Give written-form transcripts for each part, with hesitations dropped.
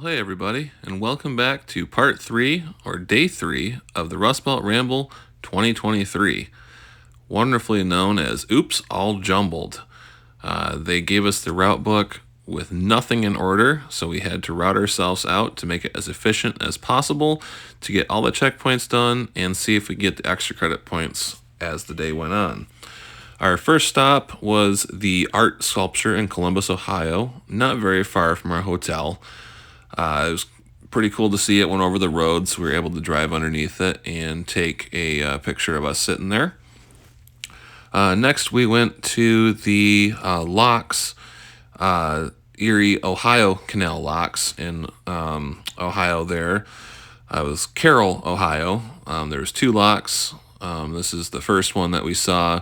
Well, hey everybody, and welcome back to part 3 or day 3 of the Rustbelt Ramble 2023, wonderfully known as Oops All Jumbled. They gave us the route book with nothing in order, so we had to route ourselves out to make it as efficient as possible to get all the checkpoints done and see if we get the extra credit points as the day went on. Our first stop was the art sculpture in Columbus, Ohio, not very far from our hotel. It was pretty cool to see it. Went over the road, so we were able to drive underneath it and take a picture of us sitting there. Next, we went to the locks, Erie, Ohio Canal locks in Ohio there. It was Carroll, Ohio. There was 2 locks. This is the first one that we saw,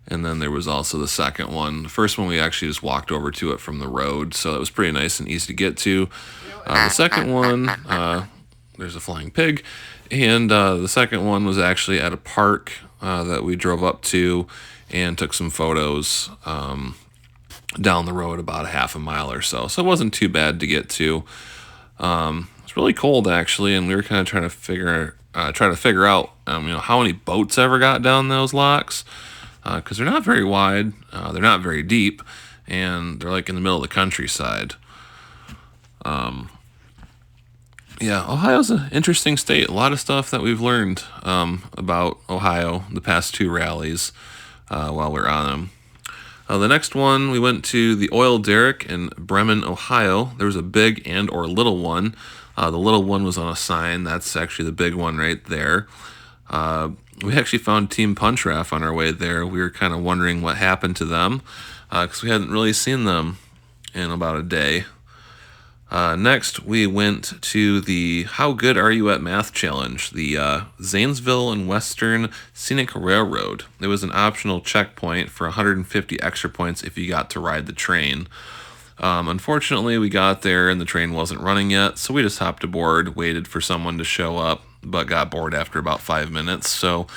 and then there was also the second one. The first one we actually just walked over to it from the road, so it was pretty nice and easy to get to. The second one, there's a flying pig, and the second one was actually at a park that we drove up to and took some photos down the road about a half a mile or so. So it wasn't too bad to get to. It's really cold actually, and we were kind of trying to figure out how many boats ever got down those locks, because they're not very wide, they're not very deep, and they're like in the middle of the countryside. Yeah, Ohio's an interesting state. A lot of stuff that we've learned about Ohio the past 2 rallies while we're on them. The next one, we went to the oil derrick in Bremen, Ohio. There was a big and or little one. The little one was on a sign. That's actually the big one right there. We actually found Team Punchraff on our way there. We were kind of wondering what happened to them because we hadn't really seen them in about a day. Next, we went to the How Good Are You at Math Challenge, the Zanesville and Western Scenic Railroad. It was an optional checkpoint for 150 extra points if you got to ride the train. Unfortunately, we got there and the train wasn't running yet, so we just hopped aboard, waited for someone to show up, but got bored after about 5 minutes. So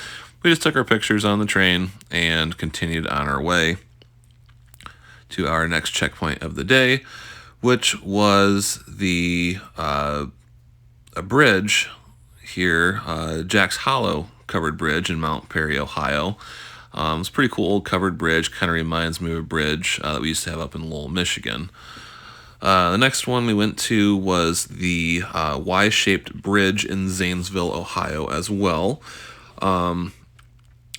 we just took our pictures on the train and continued on our way to our next checkpoint of the day, which was a bridge here, Jack's Hollow covered bridge in Mount Perry, Ohio. It's a pretty cool old covered bridge, kind of reminds me of a bridge that we used to have up in Lowell, Michigan. The next one we went to was the Y-shaped bridge in Zanesville, Ohio as well. And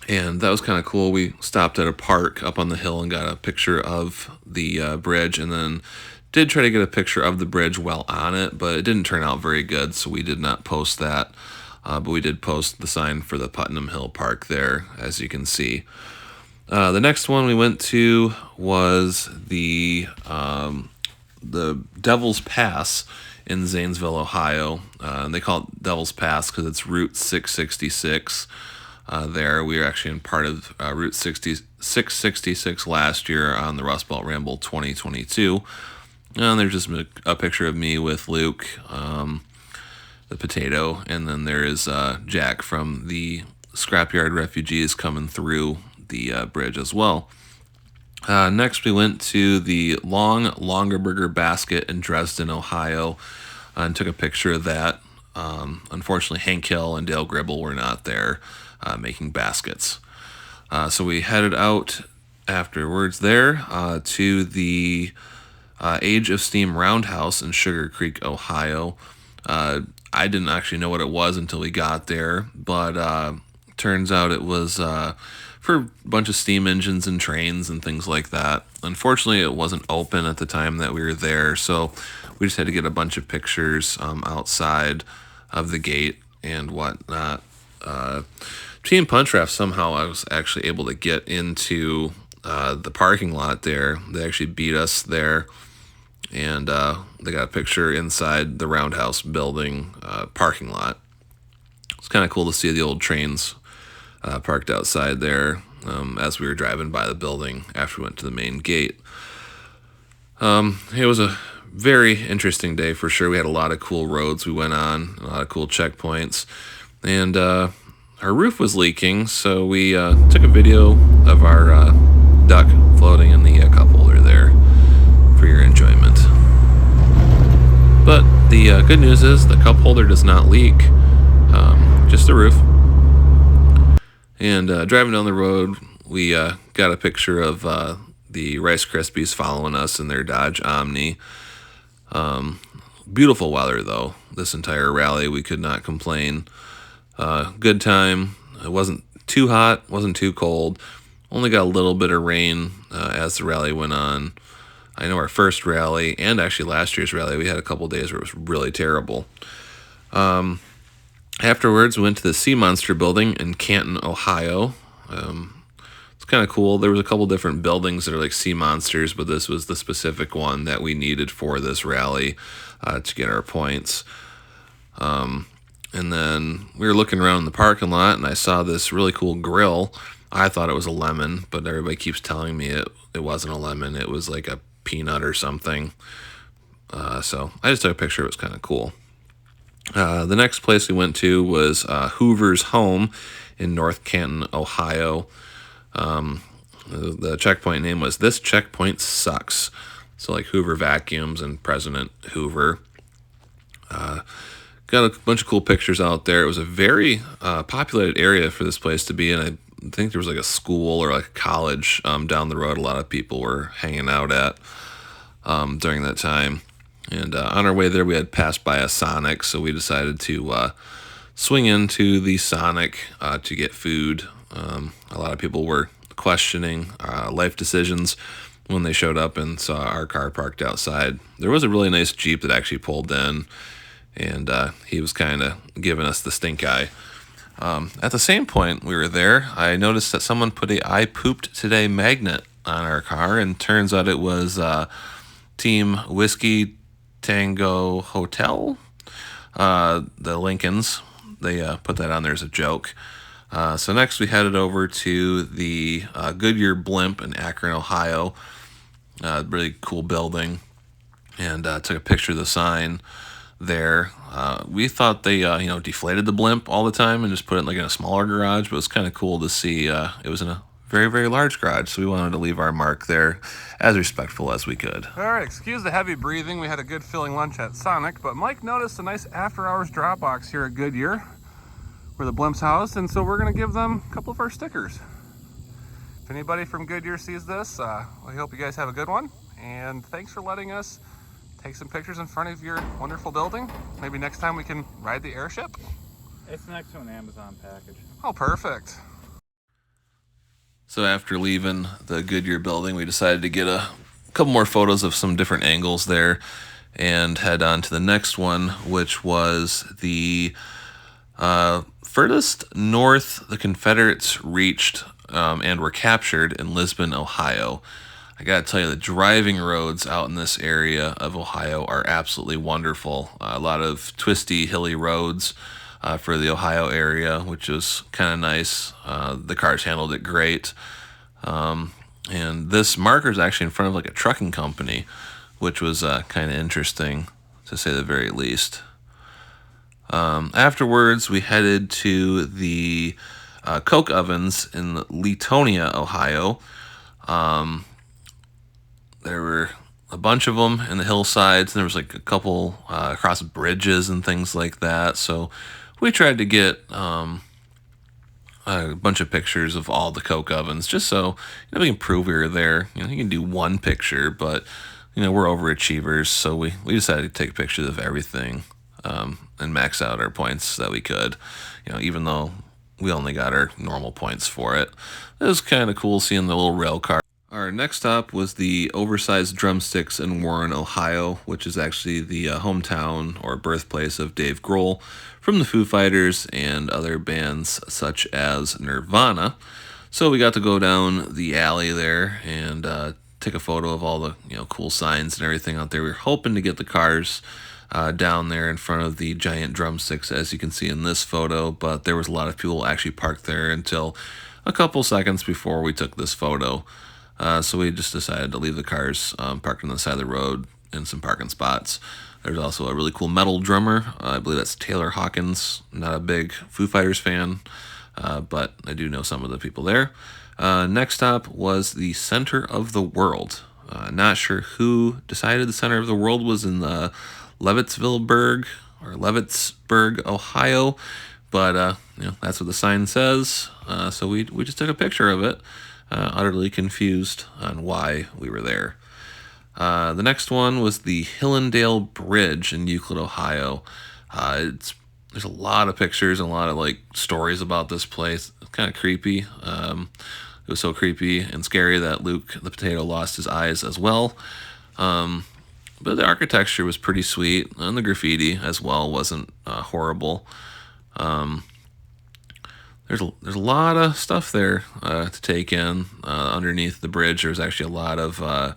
that was kind of cool. We stopped at a park up on the hill and got a picture of the bridge, and then did try to get a picture of the bridge while on it, but it didn't turn out very good, so we did not post that. But we did post the sign for the Putnam Hill Park there, as you can see. The next one we went to was the Devil's Pass in Zanesville, Ohio. They call it Devil's Pass because it's Route 666. There, we were actually in part of Route 666 last year on the Rustbelt Ramble 2022. And there's just a picture of me with Luke, the potato, and then there is Jack from the Scrapyard Refugees coming through the bridge as well. Next, we went to the Longaberger Basket in Dresden, Ohio, and took a picture of that. Unfortunately, Hank Hill and Dale Gribble were not there making baskets. So we headed out afterwards there to the Age of Steam Roundhouse in Sugar Creek, Ohio. I didn't actually know what it was until we got there, but turns out it was for a bunch of steam engines and trains and things like that. Unfortunately, it wasn't open at the time that we were there, so we just had to get a bunch of pictures outside of the gate and whatnot. Team Punchraff, somehow I was actually able to get into the parking lot there. They actually beat us there, and they got a picture inside the Roundhouse building parking lot. It's kind of cool to see the old trains parked outside there as we were driving by the building after we went to the main gate. It was a very interesting day for sure. We had a lot of cool roads we went on, a lot of cool checkpoints, and our roof was leaking, so we took a video of our duck floating in the cup holder there for your enjoyment. But The good news is the cup holder does not leak, just the roof. And driving down the road, we got a picture of the Rice Krispies following us in their Dodge Omni. Beautiful weather, though, this entire rally. We could not complain. Good time. It wasn't too hot, wasn't too cold. Only got a little bit of rain as the rally went on. I know our first rally and actually last year's rally, we had a couple days where it was really terrible. Afterwards, we went to the Sea Monster building in Canton, Ohio. It's kind of cool. There was a couple different buildings that are like sea monsters, but this was the specific one that we needed for this rally to get our points. And then we were looking around in the parking lot, and I saw this really cool grill. I thought it was a lemon, but everybody keeps telling me it wasn't a lemon. It was like a peanut or something. So I just took a picture. It was kind of cool. The next place we went to was Hoover's Home in North Canton, Ohio. The checkpoint name was This Checkpoint Sucks. So like Hoover Vacuums and President Hoover. Got a bunch of cool pictures out there. It was a very populated area for this place to be in. I think there was like a school or like a college down the road. A lot of people were hanging out at during that time. And on our way there, we had passed by a Sonic, so we decided to swing into the Sonic to get food. A lot of people were questioning life decisions when they showed up and saw our car parked outside. There was a really nice Jeep that actually pulled in, and he was kind of giving us the stink eye. At the same point we were there, I noticed that someone put a "I pooped today" magnet on our car, and turns out it was Team Whiskey Tango Hotel. The Lincolns, they put that on there as a joke. So next we headed over to the Goodyear Blimp in Akron, Ohio. Really cool building, and took a picture of the sign there. We thought they deflated the blimp all the time and just put it like in a smaller garage, but it was kind of cool to see it was in a very, very large garage, so we wanted to leave our mark there as respectful as we could. All right, excuse the heavy breathing. We had a good filling lunch at Sonic, but Mike noticed a nice after-hours drop box here at Goodyear where the blimp's housed, and so we're going to give them a couple of our stickers. If anybody from Goodyear sees this, I hope you guys have a good one, and thanks for letting us take some pictures in front of your wonderful building. Maybe next time we can ride the airship. It's next to an Amazon package. Oh, perfect. So after leaving the Goodyear building, we decided to get a couple more photos of some different angles there and head on to the next one, which was the furthest north the Confederates reached and were captured in Lisbon, Ohio. I gotta tell you, the driving roads out in this area of Ohio are absolutely wonderful. A lot of twisty, hilly roads for the Ohio area, which was kind of nice. The cars handled it great. And this marker is actually in front of like a trucking company, which was kind of interesting, to say the very least. Afterwards, we headed to the Coke ovens in Latonia, Ohio. There were a bunch of them in the hillsides, and there was like a couple across bridges and things like that. So we tried to get a bunch of pictures of all the Coke ovens, just so we can prove we were there. You can do one picture, but we're overachievers, so we decided to take pictures of everything and max out our points that we could. Even though we only got our normal points for it, it was kind of cool seeing the little rail car. Our next stop was the Oversized Drumsticks in Warren, Ohio, which is actually the hometown or birthplace of Dave Grohl from the Foo Fighters and other bands such as Nirvana. So we got to go down the alley there and take a photo of all the cool signs and everything out there. We were hoping to get the cars down there in front of the giant drumsticks, as you can see in this photo, but there was a lot of people actually parked there until a couple seconds before we took this photo. So we just decided to leave the cars parked on the side of the road in some parking spots. There's also a really cool metal drummer. I believe that's Taylor Hawkins. I'm not a big Foo Fighters fan, but I do know some of the people there. Next stop was the Center of the World. Not sure who decided the Center of the World was in the Levittsvilleburg or Levittsburg, Ohio, but that's what the sign says. So we just took a picture of it, utterly confused on why we were there. The next one was the Hillendale Bridge in Euclid, Ohio. There's a lot of pictures and a lot of like stories about this place. It's kind of creepy. It was so creepy and scary that Luke the potato lost his eyes as well. But the architecture was pretty sweet, and the graffiti as well wasn't horrible. There's a lot of stuff there to take in. Underneath the bridge, there was actually a lot of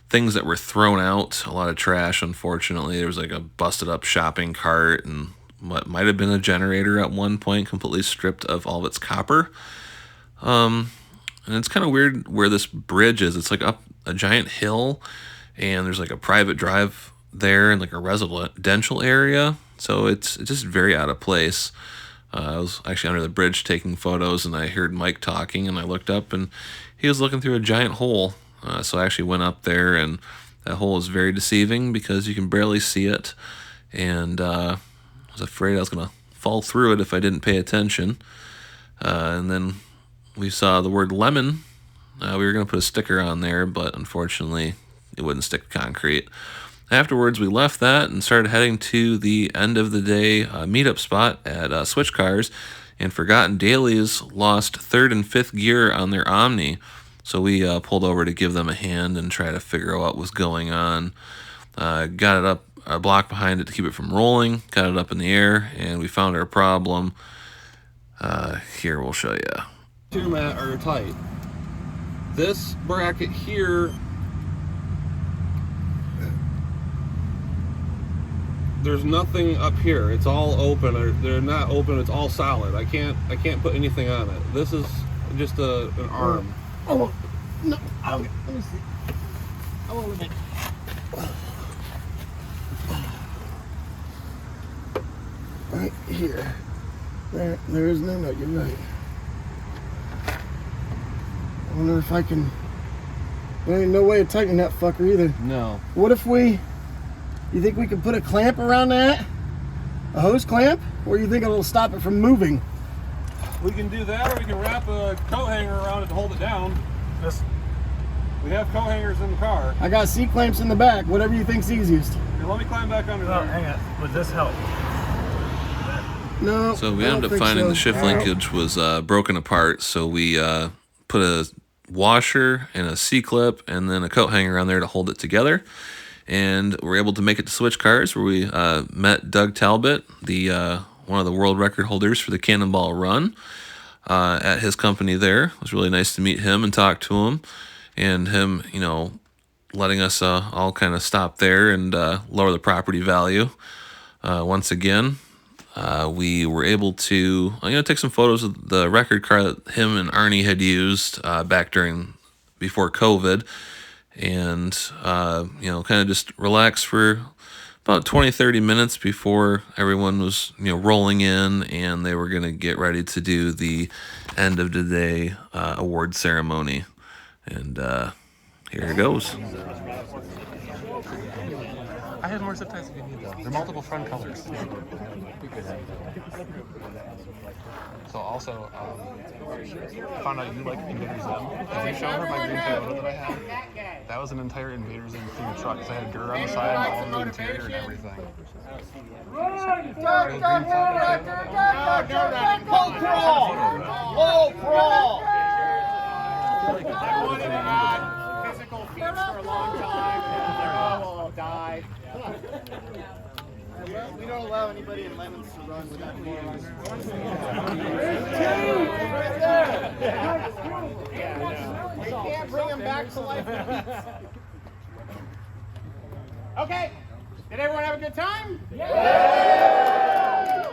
things that were thrown out, a lot of trash, unfortunately. There was like a busted up shopping cart and what might have been a generator at one point, completely stripped of all of its copper. And it's kind of weird where this bridge is. It's like up a giant hill, and there's like a private drive there and like a residential area. So it's just very out of place. I was actually under the bridge taking photos, and I heard Mike talking, and I looked up, and he was looking through a giant hole. So I actually went up there, and that hole is very deceiving because you can barely see it. And I was afraid I was going to fall through it if I didn't pay attention. And then we saw the word lemon. We were going to put a sticker on there, but unfortunately it wouldn't stick to concrete. Afterwards, we left that and started heading to the end of the day meetup spot at Switch Cars, and Forgotten Dailies lost 3rd and 5th gear on their Omni. So we pulled over to give them a hand and try to figure out what was going on. Got it up a block behind it to keep it from rolling, got it up in the air, and we found our problem. Here, we'll show you. Two mat are tight. This bracket here, there's nothing up here. It's all open, or they're not open. It's all solid. I can't put anything on it. This is just an arm. Oh no! Let me see. I want to look at. Right here. There is no nut. You're right. I wonder if I can. There ain't no way of tightening that fucker either. No. What if we? You think we can put a clamp around that? A hose clamp? Or you think it'll stop it from moving? We can do that, or we can wrap a coat hanger around it to hold it down. We have coat hangers in the car. I got C clamps in the back. Whatever you think's easiest. Here, let me climb back under there. Hang on. Would this help? No. So we I ended don't up think finding so. the shift linkage was broken apart, so we put a washer and a C-clip and then a coat hanger on there to hold it together. And we're able to make it to Switch Cars, where we met Doug Talbot, the one of the world record holders for the Cannonball Run, at his company there. It was really nice to meet him and talk to him, and him, letting us all kind of stop there and lower the property value. Once again, we were able to take some photos of the record car that him and Arnie had used back before COVID, and kind of just relax for about 20-30 minutes before everyone was rolling in, and they were going to get ready to do the end of the day award ceremony. And here it goes. I have more zip ties if you need them. They're multiple front colors. So also, I found out you like Invader Zim. Have you shown her my green Toyota that I have? That was an entire Invader Zim themed truck. Because I had girder on the side, all the interior and everything. Low crawl! Physical feats for a long time. Died. We don't allow anybody in Lemons to run without runs. We can't bring them back to life. Okay. Did everyone have a good time? Yeah,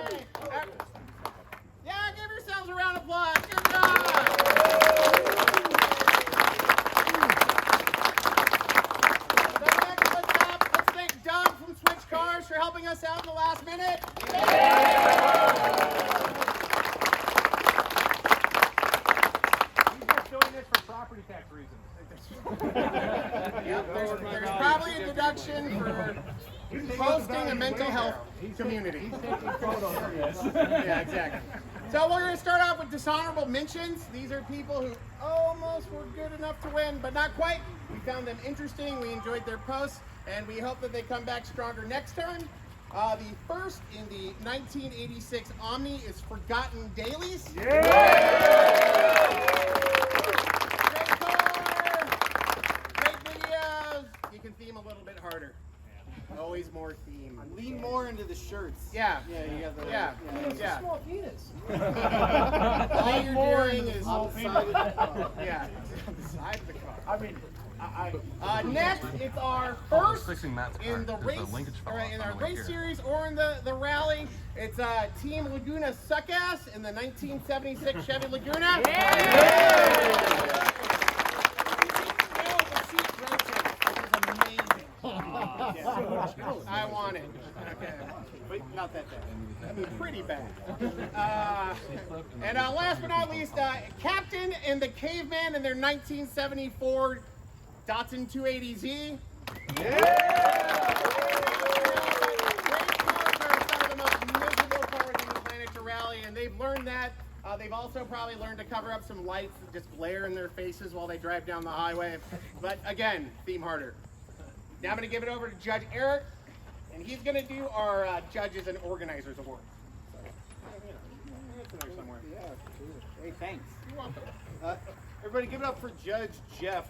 give yourselves a round of applause. Good job. Let's thank Doug from Switch Cars for helping us out in the last minute. He's just doing this for property tax reasons. Yep, there's probably a deduction for hosting a mental health community. Yeah, exactly. So we're going to start off with dishonorable mentions. These are people who almost were good enough to win, but not quite. We found them interesting. We enjoyed their posts, and we hope that they come back stronger next time. The first in the 1986 Omni is Forgotten Dailies. Yeah! Great car! Great videos! You can theme a little bit harder. Always more theme. Lean more into the shirts. Yeah. Yeah, you got the. Yeah. Small penis. All you're doing is on the side of the car. yeah, on the side of the car. I mean, Next, it's our first fixing Matt's car, in the 'cause race, the linkage fell or off in on our the way race here. series, or in the rally. It's Team Laguna Suckass in the 1976 Chevy Laguna. I want it. Okay. But not that bad. I mean, pretty bad. And last but not least, Captain and the Caveman in their 1974 Datsun 280Z. Great cars are some of the most miserable cars on the planet to rally, and they've learned that. They've also probably learned to cover up some lights that just glare in their faces while they drive down the highway. But again, theme harder. Now I'm going to give it over to Judge Eric, and he's going to do our Judges and Organizers Award. It's in there somewhere. hey, thanks. You're welcome. Everybody give it up for Judge Jeff.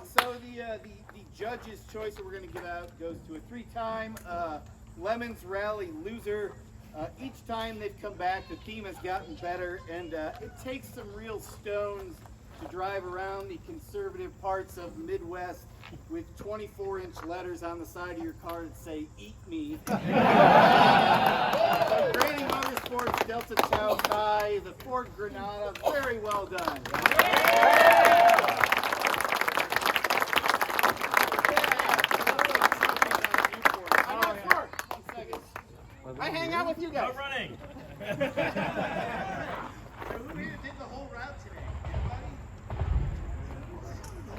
So the judge's choice that we're going to give out goes to a 3-time Lemons Rally loser. Each time they've come back, the theme has gotten better, and it takes some real stones to drive around the conservative parts of the Midwest with 24-inch letters on the side of your car that say, "Eat me." Granny Motorsports, Delta Chow Thai, the Ford Granada, very well done. I hang out with you guys. No running. Who did the whole route today?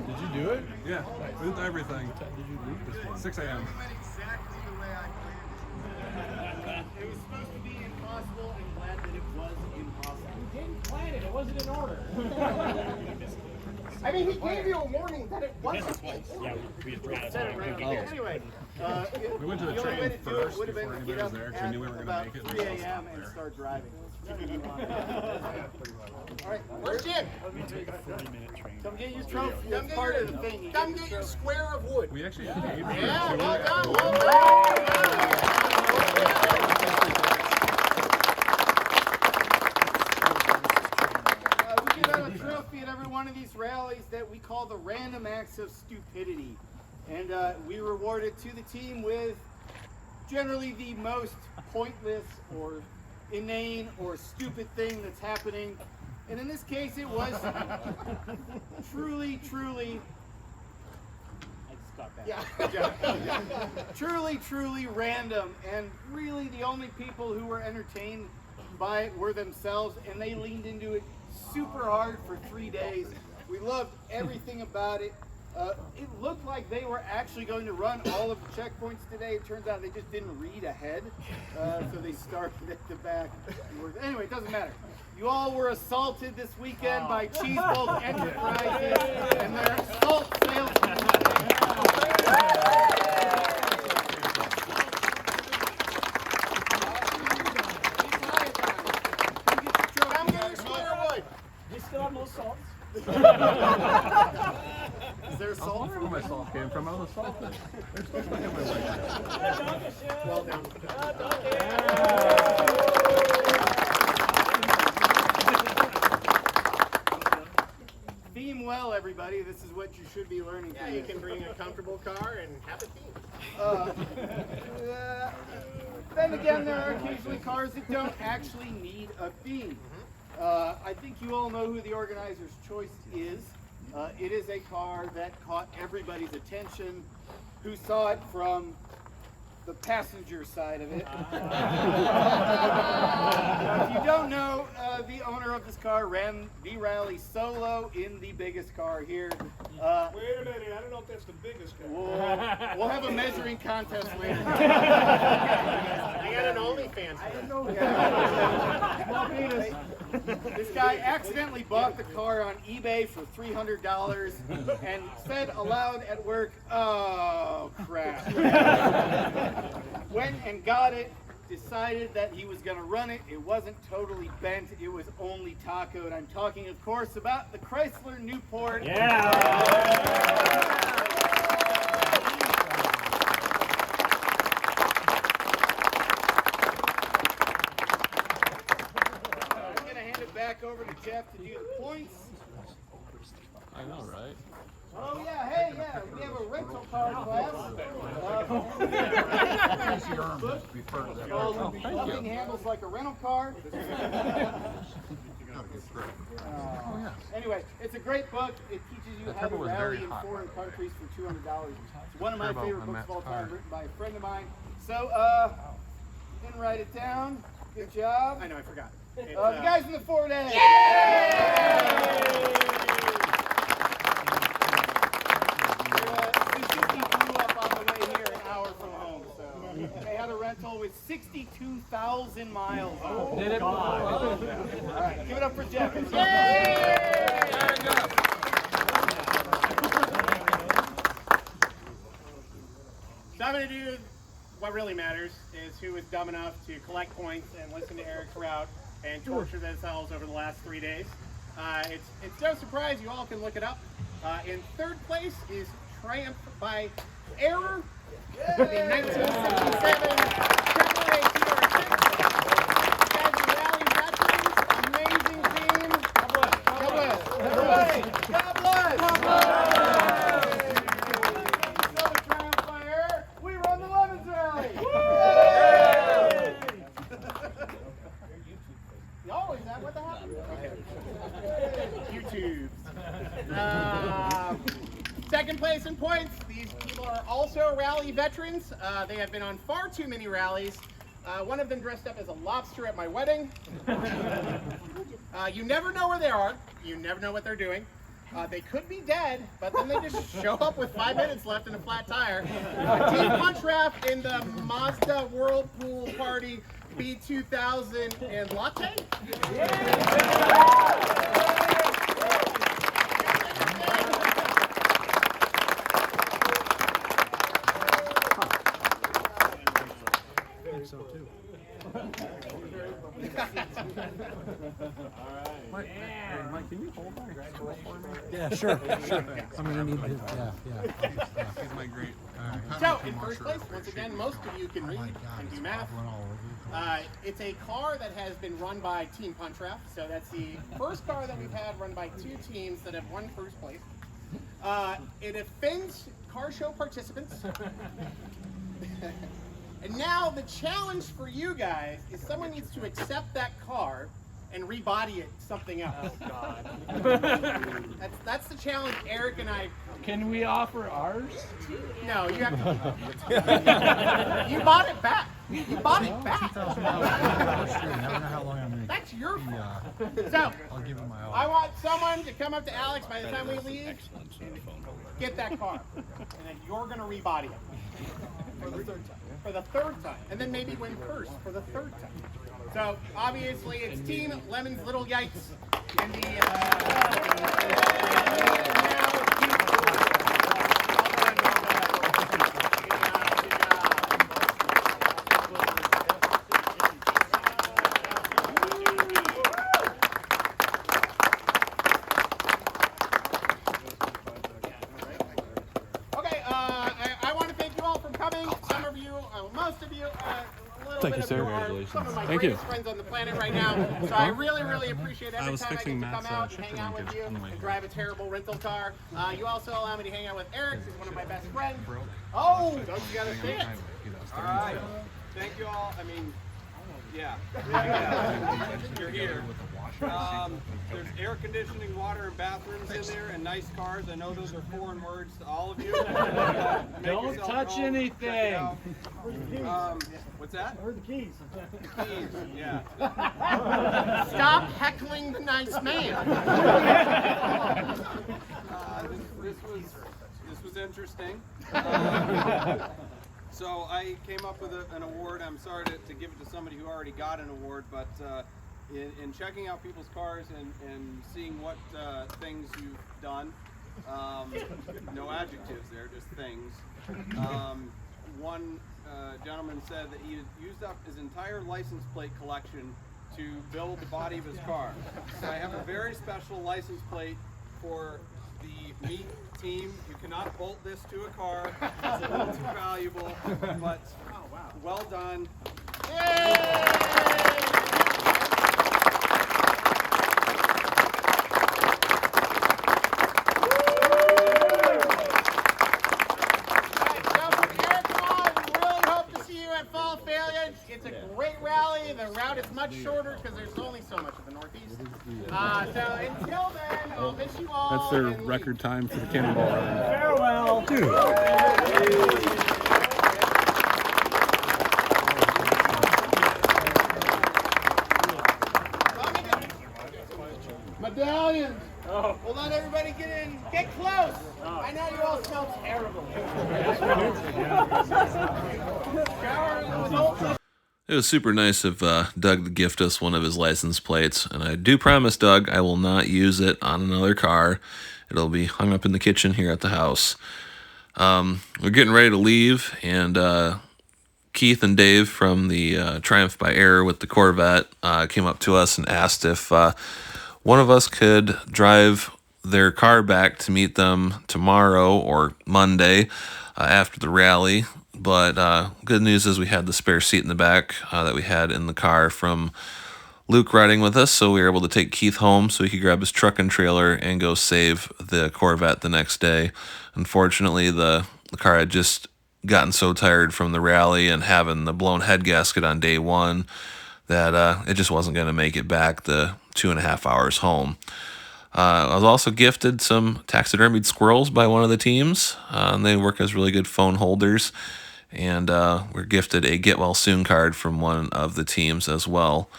Did you do it? Yeah, we did everything. 6 a.m. It went exactly the way I planned it. It was supposed to be impossible, and glad that it was impossible. You didn't plan it. It wasn't in order. I mean, he gave you a warning that it wasn't. Yeah, we ran out of Said it time. right over here. Anyway, We went to the only way train to do it first would have been before to anybody get was up there because we knew we were at going to about make it. 3 a.m. and start driving. all right, where's Jim? 40-minute train. Come get your trophy. Come That's get part your, of the thing. You come get get your your trophy. square of wood. We actually paid for Yeah, it. well done, well We give out a trophy at every one of these rallies that we call the random acts of stupidity. And we reward it to the team with generally the most pointless or inane or stupid thing that's happening. And in this case, it was truly truly random, and really the only people who were entertained by it were themselves, and they leaned into it super hard for 3 days. We loved everything about it. It looked like they were actually going to run all of the checkpoints today. It turns out they just didn't read ahead, so they started at the back. Anyway, it doesn't matter. You all were assaulted this weekend by Cheese Bolt Enterprises and their assault salesmen. Come get your square of wood. They still have no salt. Is there salt? Where my salt came from? I was assaulted. They're supposed to have my way. Well done. Theme well, everybody. This is what you should be learning. Yeah, from you this. can bring a comfortable car and have a theme. Then again, there are occasionally cars that don't actually need a theme. I think you all know who the organizer's choice is. It is a car that caught everybody's attention, who saw it from the passenger side of it. If you don't know, the owner of this car ran the rally solo in the biggest car here. Wait a minute, I don't know if that's the biggest guy. We'll have a measuring contest later. I got an OnlyFans. I didn't know Small penis. This guy accidentally bought the car on eBay for $300 and said aloud at work, "Oh crap." Went and got it, decided that he was going to run it. It wasn't totally bent, it was only tacoed. I'm talking, of course, about the Chrysler Newport. Yeah! I'm going to hand it back over to Jeff to do the points. I know, right? Oh yeah, hey, yeah, we have a rental car class. Nothing handles like a rental car. Anyway, it's a great book. It teaches you how to rally in foreign countries for $200. It's one of my favorite books of all time, written by a friend of mine. So, didn't write it down. Good job. I know, I forgot. The guys in the 4-day. They had a rental with 62,000 miles on it. Did it? All right, give it up for Jeff. So I'm going to do what really matters, is who was dumb enough to collect points and listen to Eric's route and torture themselves over the last 3 days. It's no surprise, you all can look it up. In third place is Triumph by Error. The 1967 Chevrolet TR6. You guys are rally veterans. Amazing team. God bless. God bless. God bless. God bless. So the Triumph by Error, we run the Lemons Rally. Oh, is that what that happened? Okay. YouTubes. Second place in points. These people are also rally veterans. They have been on far too many rallies. One of them dressed up as a lobster at my wedding. You never know where they are. You never know what they're doing. They could be dead, but then they just show up with 5 minutes left in a flat tire. Team Punch Raft in the Mazda Whirlpool Party B2000 and Latte. So too. Mike, can you hold my stool for me? Yeah, sure. I'm gonna need his. He's my great. So, in first place, once again, most of you can read and do math. It's a car that has been run by Team Punch Raft. So that's the first car that we've had run by two teams that have won first place. It offends car show participants. And now the challenge for you guys is someone needs to accept that car and rebody it something else. Oh God. That's the challenge Eric and I. Can we offer ours? No, you have to. You bought it back. You bought it back. That's your fault. So, I want someone to come up to Alex by the time we leave. Get that car. And then you're going to rebody it. For the third time. And then maybe win first for the third time. So, obviously, it's Team Lemon's Little Yikes. And I want to thank you all for coming. Some of you, most of you, a little bit of you are some of my greatest friends on the planet right now. So I really, really appreciate every time I get to come out and hang out with you and drive a terrible rental car. You also allow me to hang out with Eric, who's one of my best friends. Oh, don't you gotta say it? All right. Thank you all. I mean, yeah. You're here. There's air conditioning, water, and bathrooms in there, and nice cars. I know those are foreign words to all of you. Don't touch anything. What's that? Where are the keys? Keys, yeah. Stop heckling the nice man. This was interesting. So I came up with an award. I'm sorry to give it to somebody who already got an award, but in checking out people's cars and seeing what things you've done, no adjectives there, just things. One gentleman said that he had used up his entire license plate collection to build the body of his car. So I have a very special license plate for the meat team. You cannot bolt this to a car. It's a little too valuable, but well done. It's a great rally. The route is much shorter because there's only so much of the Northeast. So until then, I'll miss you all. That's their record time for the cannonball run. Farewell. Dude. Medallions. Oh. We'll let everybody get in. Get close. I know you all smell terrible. It was super nice of Doug to gift us one of his license plates, and I do promise, Doug, I will not use it on another car. It'll be hung up in the kitchen here at the house. We're getting ready to leave, and Keith and Dave from the Triumph by Air with the Corvette came up to us and asked if one of us could drive their car back to meet them tomorrow or Monday after the rally. But good news is we had the spare seat in the back that we had in the car from Luke riding with us, so we were able to take Keith home so he could grab his truck and trailer and go save the Corvette the next day. Unfortunately, the car had just gotten so tired from the rally and having the blown head gasket on day one that it just wasn't going to make it back the 2.5 hours home. I was also gifted some taxidermied squirrels by one of the teams, and they work as really good phone holders. And we're gifted a get well soon card from one of the teams as well.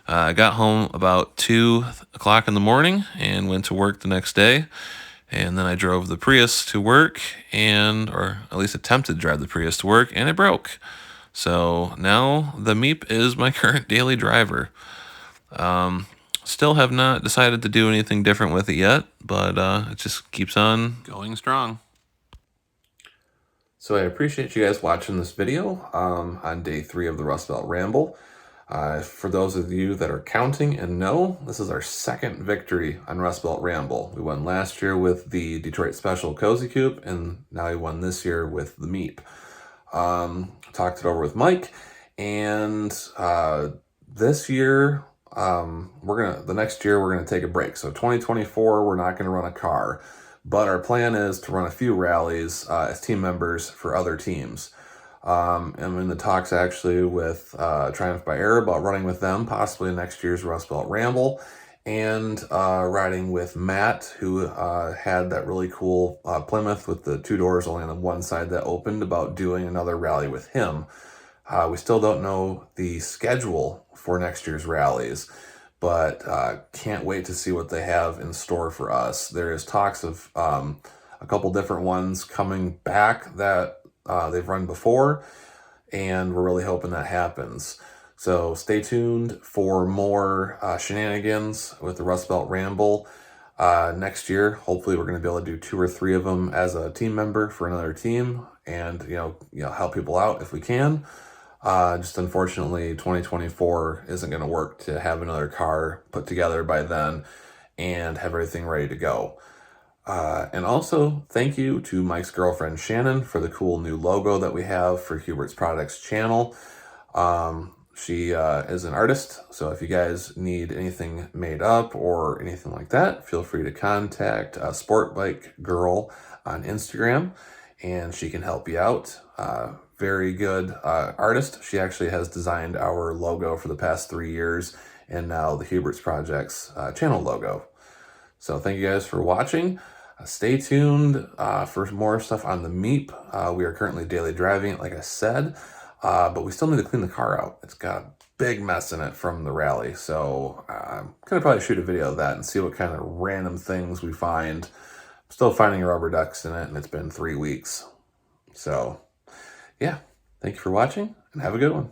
I got home about 2 o'clock in the morning and went to work the next day. And then I drove the Prius to work, or at least attempted to drive the Prius to work, and it broke. So now the Meep is my current daily driver. Still have not decided to do anything different with it yet, but it just keeps on going strong. So I appreciate you guys watching this video on day 3 of the Rustbelt Ramble. For those of you that are counting and know, this is our second victory on Rustbelt Ramble. We won last year with the Detroit Special Cozy Coupe, and now we won this year with the Meep. Talked it over with Mike, and this year, the next year we're gonna take a break. So 2024, we're not gonna run a car. But our plan is to run a few rallies as team members for other teams. I'm in the talks actually with Triumph by Air about running with them, possibly next year's Rustbelt Ramble, and riding with Matt, who had that really cool Plymouth with the 2 doors only on the one side that opened, about doing another rally with him. We still don't know the schedule for next year's rallies, but can't wait to see what they have in store for us. There is talks of a couple different ones coming back that they've run before, and we're really hoping that happens. So stay tuned for more shenanigans with the Rustbelt Ramble next year. Hopefully we're going to be able to do 2 or 3 of them as a team member for another team, and help people out if we can. Just unfortunately, 2024 isn't going to work to have another car put together by then and have everything ready to go. And also, thank you to Mike's girlfriend, Shannon, for the cool new logo that we have for Hubert's Products channel. She is an artist, so if you guys need anything made up or anything like that, feel free to contact Sport Bike Girl on Instagram, and she can help you out. Very good artist. She actually has designed our logo for the past 3 years and now the Hubert's Project's channel logo. So thank you guys for watching. Stay tuned for more stuff on the Meep. We are currently daily driving it, like I said, but we still need to clean the car out. It's got a big mess in it from the rally, so I'm going to probably shoot a video of that and see what kind of random things we find. I'm still finding rubber ducks in it, and it's been 3 weeks. So, yeah, thank you for watching, and have a good one.